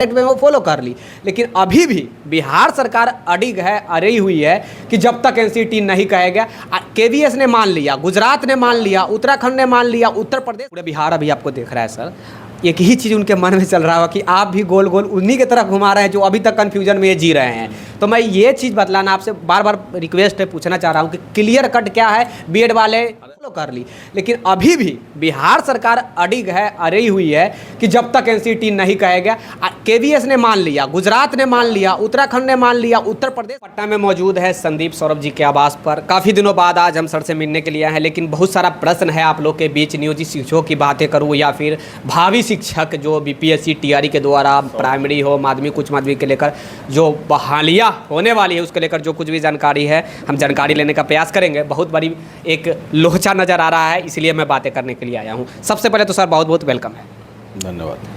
में वो फॉलो कर ली। लेकिन अभी भी बिहार सरकार अड़िग है, अड़ी हुई है कि जब तक एनसीटी नहीं कहेगा। केवीएस ने मान लिया, गुजरात ने मान लिया, उत्तराखंड ने मान लिया, उत्तर प्रदेश, पूरे बिहार अभी आपको देख रहा है सर। एक ही चीज़ उनके मन में चल रहा होगा कि आप भी गोल गोल उन्हीं की तरफ घुमा रहे हैं जो अभी तक कन्फ्यूजन में ये जी रहे हैं। तो मैं ये चीज़ बतलाना आपसे बार बार रिक्वेस्ट है, पूछना चाह रहा हूँ कि क्लियर कट क्या है। बीएड वाले फॉलो कर ली, लेकिन अभी भी बिहार सरकार अड़िग है, अड़ी हुई है कि जब तक एनसीटी नहीं कहेगा। केवीएस ने मान लिया, गुजरात ने मान लिया, उत्तराखंड ने मान लिया, उत्तर प्रदेश। पटना में मौजूद है संदीप सौरभ जी के आवास पर। काफ़ी दिनों बाद आज हम सर से मिलने के लिए आए हैं, लेकिन बहुत सारा प्रश्न है आप लोग के बीच। नियोजित शिक्षकों की बातें करूँ या फिर भावी शिक्षक जो बीपीएससी टीआरई के द्वारा प्राइमरी हो, माध्यमिक, उच्च माध्यमिक के लेकर जो बहालियाँ होने वाली है उसके लेकर जो कुछ भी जानकारी है हम जानकारी लेने का प्रयास करेंगे। बहुत बड़ी एक लोचा नज़र आ रहा है, इसलिए मैं बातें करने के लिए आया हूँ। सबसे पहले तो सर बहुत बहुत वेलकम है। धन्यवाद।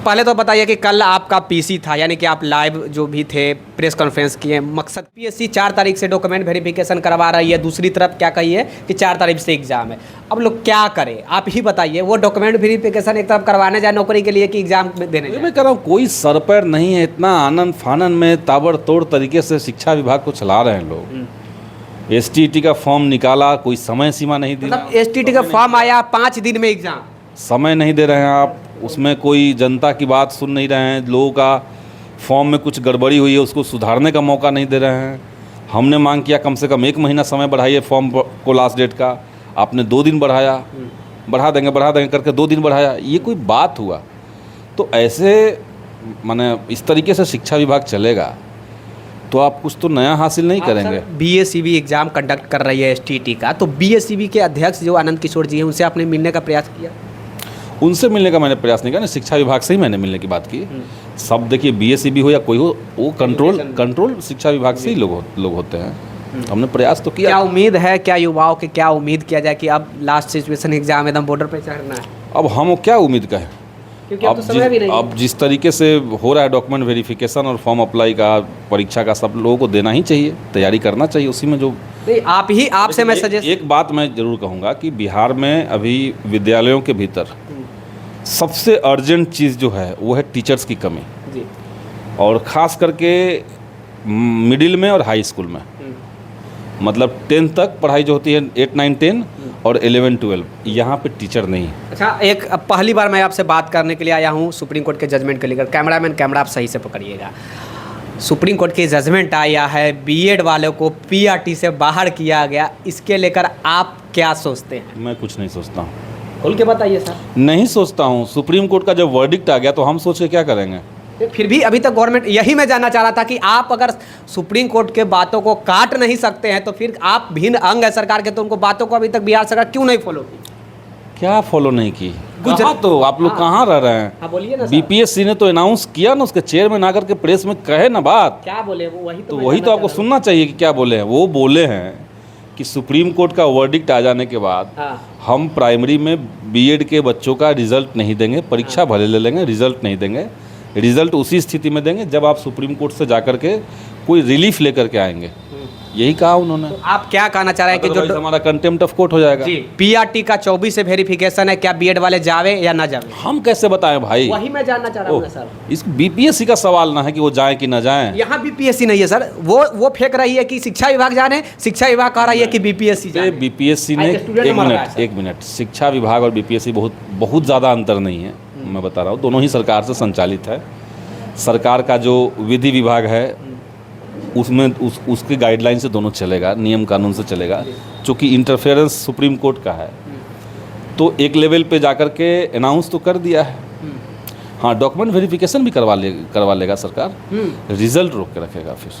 पहले तो बताइए कि कल आपका पीसी था, यानी कि आप लाइव जो भी थे, प्रेस कॉन्फ्रेंस किए। मकसद पीएससी 4 तारीख से डॉक्यूमेंट वेरिफिकेशन करवा रही है, दूसरी तरफ क्या कही है कि 4 तारीख से एग्जाम है। अब लोग क्या करें, आप ही बताइए। वो डॉक्यूमेंट वेरिफिकेशन एक तरफ करवाने जाए नौकरी के लिए कि एग्जाम देने जाए? मैं कह रहा हूँ कोई सर पैर नहीं है, इतना आनंद फानन में ताबड़तोड़ तरीके से शिक्षा विभाग को चला रहे हैं लोग। एसटीटी का फॉर्म निकाला, कोई समय सीमा नहीं दी। मतलब एसटीटी का फॉर्म आया, 5 दिन में एग्जाम, समय नहीं दे रहे हैं आप। उसमें कोई जनता की बात सुन नहीं रहे हैं। लोगों का फॉर्म में कुछ गड़बड़ी हुई है, उसको सुधारने का मौका नहीं दे रहे हैं। हमने मांग किया कम से कम 1 महीना समय बढ़ाइए फॉर्म को लास्ट डेट का, आपने 2 दिन बढ़ाया। बढ़ा देंगे करके 2 दिन बढ़ाया। ये कोई बात हुआ? तो ऐसे माने इस तरीके से शिक्षा विभाग चलेगा तो आप कुछ तो नया हासिल नहीं करेंगे। बीएसईबी एग्जाम कंडक्ट कर रही है एसटीटी का, तो बीएसईबी के अध्यक्ष जो आनंद किशोर जी हैं उनसे आपने मिलने का प्रयास किया? उनसे मिलने का मैंने प्रयास नहीं किया ना, शिक्षा विभाग से ही मैंने मिलने की बात की। सब देखिए, बीएसईबी हो या कोई हो, वो कंट्रोल शिक्षा विभाग से ही लोग होते हैं। हमने प्रयास तो किया। क्या उम्मीद है, क्या युवाओं के क्या उम्मीद किया जाए कि अब लास्ट सिचुएशन एग्जाम एकदम बॉर्डर पे चढ़ना है? अब हम क्या उम्मीद करें? अब जिस तरीके से हो रहा है डॉक्यूमेंट वेरिफिकेशन और फॉर्म अप्लाई का, परीक्षा का, सब लोगों को देना ही चाहिए, तैयारी करना चाहिए उसी में। जो नहीं, आपसे मैं सजेस्ट एक बात मैं जरूर कहूँगा कि बिहार में अभी विद्यालयों के भीतर सबसे अर्जेंट चीज़ जो है वो है टीचर्स की कमी जी। और ख़ास करके मिडिल में और हाई स्कूल में। मतलब 10th तक पढ़ाई जो होती है, 8, 9, 10 और 11, 12, यहाँ पे टीचर नहीं है। अच्छा, एक पहली बार मैं आपसे बात करने के लिए आया हूँ सुप्रीम कोर्ट के जजमेंट को लेकर। कैमरामैन कैमरा आप सही से पकड़िएगा। सुप्रीम कोर्ट की जजमेंट आया है, बीएड वालों को पीआरटी से बाहर किया गया, इसके लेकर आप क्या सोचते हैं? मैं कुछ नहीं सोचता हूँ। खुल के बताइए सर। नहीं सोचता हूँ। सुप्रीम कोर्ट का जब वर्डिक्ट आ गया तो हम सोच के क्या करेंगे? फिर भी अभी तक गवर्नमेंट, यही मैं जानना चाह रहा था कि आप अगर सुप्रीम कोर्ट के बातों को काट नहीं सकते हैं तो फिर आप भिन्न अंग है सरकार के, तो उनको बातों को अभी तक बिहार सरकार क्यों नहीं फॉलो की? क्या फॉलो नहीं की? तो आप लोग कहाँ रह रहे हैं? हाँ बोलिए ना। बीपीएससी ने तो अनाउंस किया ना, उसके चेयरमैन आकर के प्रेस में कहे ना बात। क्या बोले वो? वही तो आपको सुनना चाहिए कि क्या बोले हैं। वो बोले हैं कि सुप्रीम कोर्ट का वर्डिक्ट आ जाने के बाद हम प्राइमरी में बीएड के बच्चों का रिजल्ट नहीं देंगे, परीक्षा भले ले लेंगे, रिजल्ट नहीं देंगे। रिजल्ट उसी स्थिति में देंगे जब आप सुप्रीम कोर्ट से जाकर के कोई रिलीफ लेकर के आएंगे। यही कहा उन्होंने। तो आप क्या कहना चाह रहे हैं कि जो हमारा कंटेम्प्ट ऑफ कोर्ट हो जाएगा? जी, पीआरटी का 24 से वेरिफिकेशन है, क्या बीएड वाले जावे या ना जावे? हम कैसे बताएं भाई? वही मैं जानना चाह रहा हूँ सर। इस बीपीएससी का सवाल ना है कि वो जाए कि ना जाए। यहाँ बीपीएससी नहीं है सर, वो फेंक रही है कि शिक्षा विभाग जाने, शिक्षा विभाग कह रही है कि बीपीएससी जाने। बीपीएससी ने एक मिनट, शिक्षा विभाग और बीपीएससी बहुत ज़्यादा अंतर नहीं है। मैं बता रहा हूँ, दोनों ही सरकार से संचालित है। सरकार का जो विधि विभाग है उसमें उसके गाइडलाइन से दोनों चलेगा, नियम कानून से चलेगा। चूँकि इंटरफेरेंस सुप्रीम कोर्ट का है तो एक लेवल पे जाकर के अनाउंस तो कर दिया है। हाँ, डॉक्यूमेंट वेरिफिकेशन भी करवा लेगा सरकार, रिजल्ट रोक के रखेगा फिर।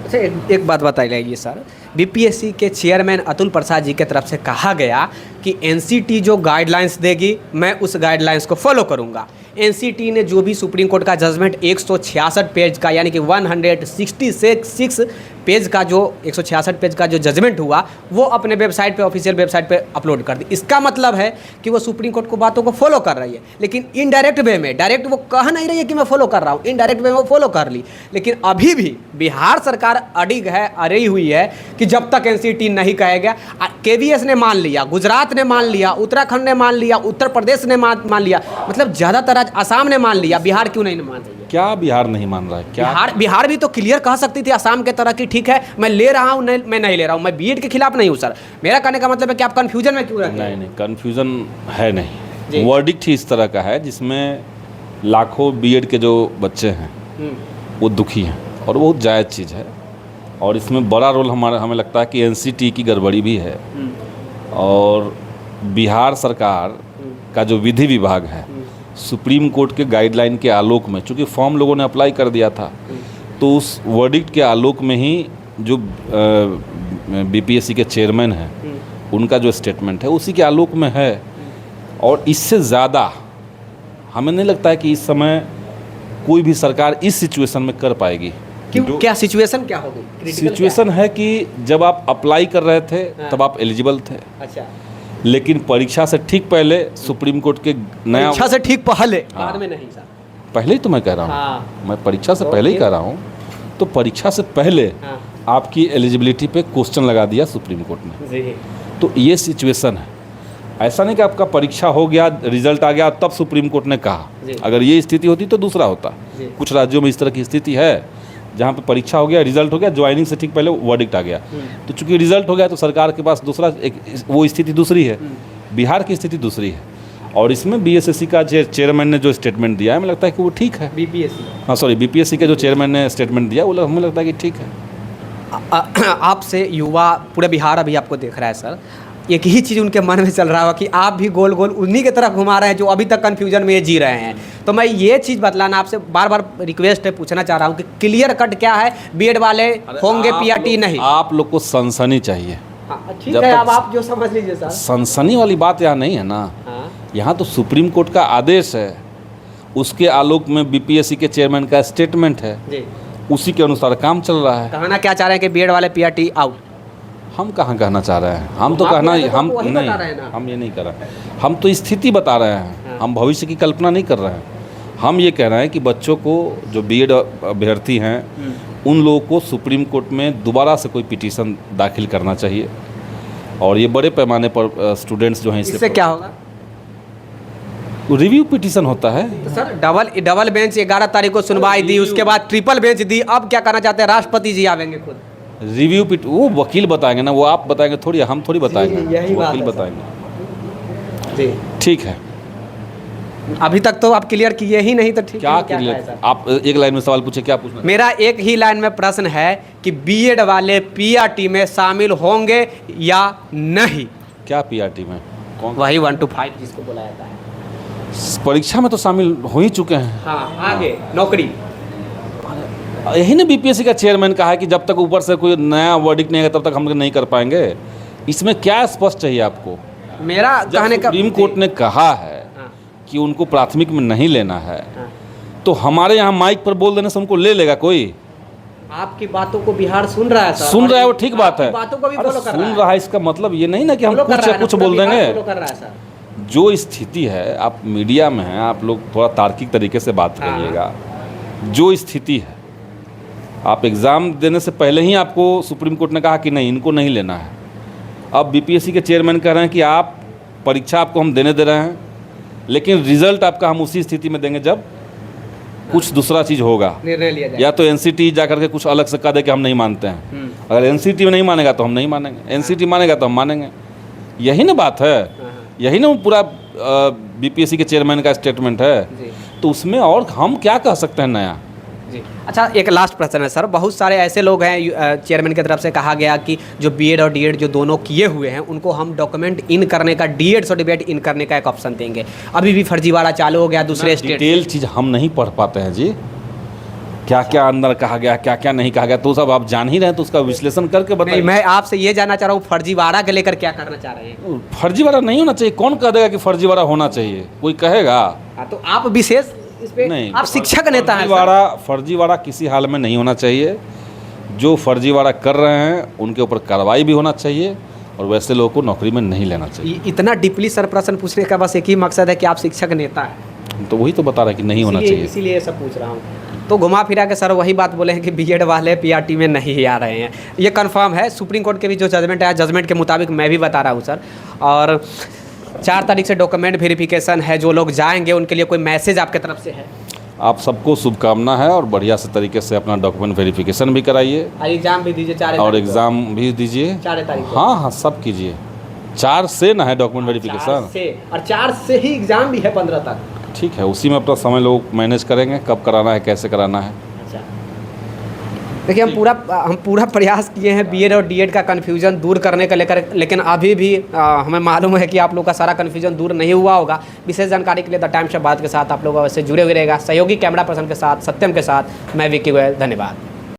अच्छा, एक बात बताइए सर, बीपीएससी के चेयरमैन अतुल प्रसाद जी की तरफ से कहा गया कि एनसीटी जो गाइडलाइंस देगी मैं उस गाइडलाइंस को फॉलो करूंगा। एनसीटी ने जो भी सुप्रीम कोर्ट का जजमेंट 166 पेज का, यानी कि 166 पेज का जो 166 पेज का जो जजमेंट हुआ वो अपने वेबसाइट पे, ऑफिशियल वेबसाइट पे अपलोड कर दी। इसका मतलब है कि वो सुप्रीम कोर्ट को बातों को फॉलो कर रही है, लेकिन इनडायरेक्ट वे में, डायरेक्ट वो कह नहीं रही है कि मैं फॉलो कर रहा हूँ, इनडायरेक्ट वे में वो फॉलो कर ली। लेकिन अभी भी बिहार सरकार अड़िग है, अड़ी हुई है कि जब तक एनसीटी नहीं कहेगा। केवीएस ने मान लिया, गुजरात गुजरात ने मान लिया, उत्तराखंड ने मान लिया, उत्तर प्रदेश ने मान लिया, मतलब ज़्यादातर आज असम ने मान लिया, बिहार क्यों नहीं मान रही है? क्या बिहार नहीं मान रहा है? क्या बिहार भी तो क्लियर कह सकती थी असम के तरह की ठीक है मैं ले रहा हूँ, नहीं मैं नहीं ले रहा हूँ, मैं बीएड के खिलाफ नहीं हूँ सर। मेरा कहने का मतलब है कि आप कन्फ्यूजन में क्यों रहे? नहीं, कन्फ्यूज़न है नहीं, वर्डिक्ट ही इस तरह का है जिसमें लाखों बीएड के जो बच्चे हैं वो दुखी हैं और बहुत जायज़ चीज़ है। और इसमें बड़ा रोल हमें लगता है कि एनसीटी की गड़बड़ी भी है और बिहार सरकार का जो विधि विभाग है सुप्रीम कोर्ट के गाइडलाइन के आलोक में, चूँकि फॉर्म लोगों ने अप्लाई कर दिया था तो उस वर्डिक्ट के आलोक में ही जो बीपीएससी के चेयरमैन हैं उनका जो स्टेटमेंट है उसी के आलोक में है। और इससे ज़्यादा हमें नहीं लगता है कि इस समय कोई भी सरकार इस सिचुएशन में कर पाएगी। क्यों? क्या सिचुएशन क्या होगी? सिचुएशन है कि जब आप अप्लाई कर रहे थे तब आप एलिजिबल थे। अच्छा, लेकिन परीक्षा से ठीक पहले सुप्रीम कोर्ट के नया परीक्षा से ठीक पहले, बाद में नहीं सर, पहले ही तो मैं कह रहा हूँ। हाँ। मैं परीक्षा से पहले ही कह रहा हूँ। तो परीक्षा से पहले आपकी एलिजिबिलिटी पे क्वेश्चन लगा दिया सुप्रीम कोर्ट ने। तो ये सिचुएशन है, ऐसा नहीं कि आपका परीक्षा हो गया, रिजल्ट आ गया तब सुप्रीम कोर्ट ने कहा। अगर ये स्थिति होती तो दूसरा होता। कुछ राज्यों में इस तरह की स्थिति है जहाँ पे परीक्षा हो गया, रिजल्ट हो गया, ज्वाइनिंग से ठीक पहले वर्डिक्ट आ गया। तो चूंकि रिजल्ट हो गया तो सरकार के पास दूसरा वो स्थिति दूसरी है, बिहार की स्थिति दूसरी है। और इसमें बीएसएससी का चेयरमैन ने जो स्टेटमेंट दिया है हमें लगता है कि वो ठीक है। बीपीएससी के जो चेयरमैन ने स्टेटमेंट दिया वो हमें लगता है कि ठीक है। आपसे युवा पूरे बिहार अभी आपको देख रहा है सर, एक ही चीज़ उनके मन में चल रहा होगा कि आप भी गोल गोल उन्हीं की तरफ घुमा रहे हैं जो अभी तक कन्फ्यूजन में ये जी रहे हैं। तो मैं ये चीज़ बतलाना आपसे बार बार रिक्वेस्ट है, पूछना चाह रहा हूँ कि क्लियर कट क्या है, बीएड वाले होंगे पीआरटी नहीं? आप लोग को सनसनी चाहिए। ठीक है, अब आप जो समझ लीजिए सर। सनसनी वाली बात यहाँ नहीं है ना। यहाँ तो सुप्रीम कोर्ट का आदेश है, उसके आलोक में बीपीएससी के चेयरमैन का स्टेटमेंट है, उसी के अनुसार काम चल रहा है। कहना क्या चाह रहे हैं कि बीएड वाले पीआरटी आउट? हम कहाँ कहना चाह रहे हैं, हम तो कहना हम नहीं, हम ये नहीं कर रहे हैं। हम तो स्थिति बता रहे हैं, हम भविष्य की कल्पना नहीं कर रहे हैं। हम ये कह रहे हैं कि बच्चों को जो बीएड अभ्यर्थी हैं उन लोगों को सुप्रीम कोर्ट में दोबारा से कोई पिटीशन दाखिल करना चाहिए। और ये बड़े पैमाने पर स्टूडेंट्स जो हैं इससे क्या होगा? रिव्यू पिटीशन होता है। तो सर डबल बेंच 11 तारीख को सुनवाई दी, उसके बाद ट्रिपल बेंच दी, अब क्या करना चाहते हैं? राष्ट्रपति जी आवेंगे खुद रिव्यू वो वकील बताएंगे ना, वो आप बताएंगे थोड़ी, हम थोड़ी बताएंगे, वकील बताएंगे। ठीक है, अभी तक तो आप क्लियर किए ही नहीं, तो ठीक क्या क्लियर? आप एक लाइन में सवाल पूछे, क्या पूछना? मेरा एक ही लाइन में प्रश्न है कि बीएड वाले पीआरटी में शामिल होंगे या नहीं? क्या पीआरटी में? कौन? वही 1 to 5 जिसको बोला जाता है। परीक्षा में तो शामिल हो ही चुके हैं। हाँ, आगे नौकरी। यही ना बीपीएससी का चेयरमैन कहा है कि जब तक ऊपर से कोई नया वर्डिक्ट नहीं आएगा तब तक हम नहीं कर पाएंगे। इसमें क्या स्पष्ट चाहिए आपको? मेरा कहने का, सुप्रीम कोर्ट ने कहा है कि उनको प्राथमिक में नहीं लेना है, तो हमारे यहाँ माइक पर बोल देने से उनको ले लेगा कोई? आपकी बातों को बिहार सुन रहा है सर, सुन रहा है, वो ठीक बात है। बातों को भी फॉलो कर सुन रहा है, इसका मतलब ये नहीं ना कि हम कुछ बोल देंगे। जो स्थिति है, आप मीडिया में हैं, आप लोग थोड़ा तार्किक तरीके से बात करिएगा। जो स्थिति है, आप एग्ज़ाम देने से पहले ही आपको सुप्रीम कोर्ट ने कहा कि नहीं, इनको नहीं लेना है। अब बीपीएससी के चेयरमैन कह रहे हैं कि आप परीक्षा आपको हम देने दे रहे हैं, लेकिन रिजल्ट आपका हम उसी स्थिति में देंगे जब कुछ दूसरा चीज़ होगा, निर्णय लिया जाए। या तो एनसीटी जा करके कुछ अलग से कह दे कि हम नहीं मानते हैं। अगर एनसीटी में नहीं मानेगा तो हम नहीं मानेंगे, एनसीटी मानेगा तो हम मानेंगे। यही ना बात है, यही ना पूरा बीपीएससी के चेयरमैन का स्टेटमेंट है। तो उसमें और हम क्या कह सकते हैं नया? जी। अच्छा, एक लास्ट प्रश्न है सर। बहुत सारे ऐसे लोग हैं, चेयरमैन की तरफ से कहा गया कि जो बीएड और डीएड जो दोनों किए हुए हैं उनको हम डॉक्यूमेंट इन करने का, डीएड सर्टिफिकेट इन करने का एक ऑप्शन देंगे। अभी भी फर्जीवाड़ा चालू हो गया दूसरे स्टेट। डिटेल चीज़ हम नहीं पढ़ पाते हैं जी, क्या क्या अंदर कहा गया, क्या क्या नहीं कहा गया, तो सब आप जान ही रहे हैं, तो उसका विश्लेषण करके बताइए। मैं आपसे ये जानना चाह रहा हूँ, फर्जीवाड़ा के लेकर क्या करना चाह रहे हैं? फर्जीवाड़ा नहीं होना चाहिए। कौन कह देगा कि फर्जीवाड़ा होना चाहिए? कोई कहेगा? तो आप विशेष इस पे नहीं, आप शिक्षक नेता हैं। फर्जीवाड़ा किसी हाल में नहीं होना चाहिए। जो फर्जीवाड़ा कर रहे हैं उनके ऊपर कार्रवाई भी होना चाहिए और वैसे लोगों को नौकरी में नहीं लेना चाहिए। इतना डीपली सर प्रश्न पूछने का बस एक ही मकसद है कि आप शिक्षक नेता हैं, तो वही तो बता रहे हैं कि नहीं होना चाहिए, इसीलिए सब पूछ रहा हूँ। तो घुमा फिरा के सर वही बात बोले हैं कि बीएड वाले पीआरटी में नहीं आ रहे हैं। ये कंफर्म है, सुप्रीम कोर्ट के भी जो जजमेंट आया, जजमेंट के मुताबिक मैं भी बता रहा हूँ सर। और 4 तारीख से डॉक्यूमेंट वेरिफिकेशन है, जो लोग जाएंगे उनके लिए कोई मैसेज आपके तरफ से है? आप सबको शुभकामना है और बढ़िया से तरीके से अपना डॉक्यूमेंट वेरिफिकेशन भी कराइए और एग्जाम भी दीजिए 4 और एग्ज़ाम भी दीजिए। 4 तारीख को। हाँ हाँ, सब कीजिए। 4 से ना है डॉक्यूमेंट 4 वेरिफिकेशन, से, और 4 से ही एग्जाम भी है 15 तक। ठीक है, उसी में अपना समय लोग मैनेज करेंगे, कब कराना है, कैसे कराना है। अच्छा, देखिए हम पूरा प्रयास किए हैं बीएड और डीएड का कन्फ्यूजन दूर करने का लेकर, लेकिन अभी भी हमें मालूम है कि आप लोग का सारा कन्फ्यूजन दूर नहीं हुआ होगा। विशेष जानकारी के लिए द टाइम्स ऑफ भारत के साथ आप लोग वैसे जुड़े हुए रहेगा। सहयोगी कैमरा पर्सन के साथ, सत्यम के साथ, मैं विक्की गोयल। धन्यवाद।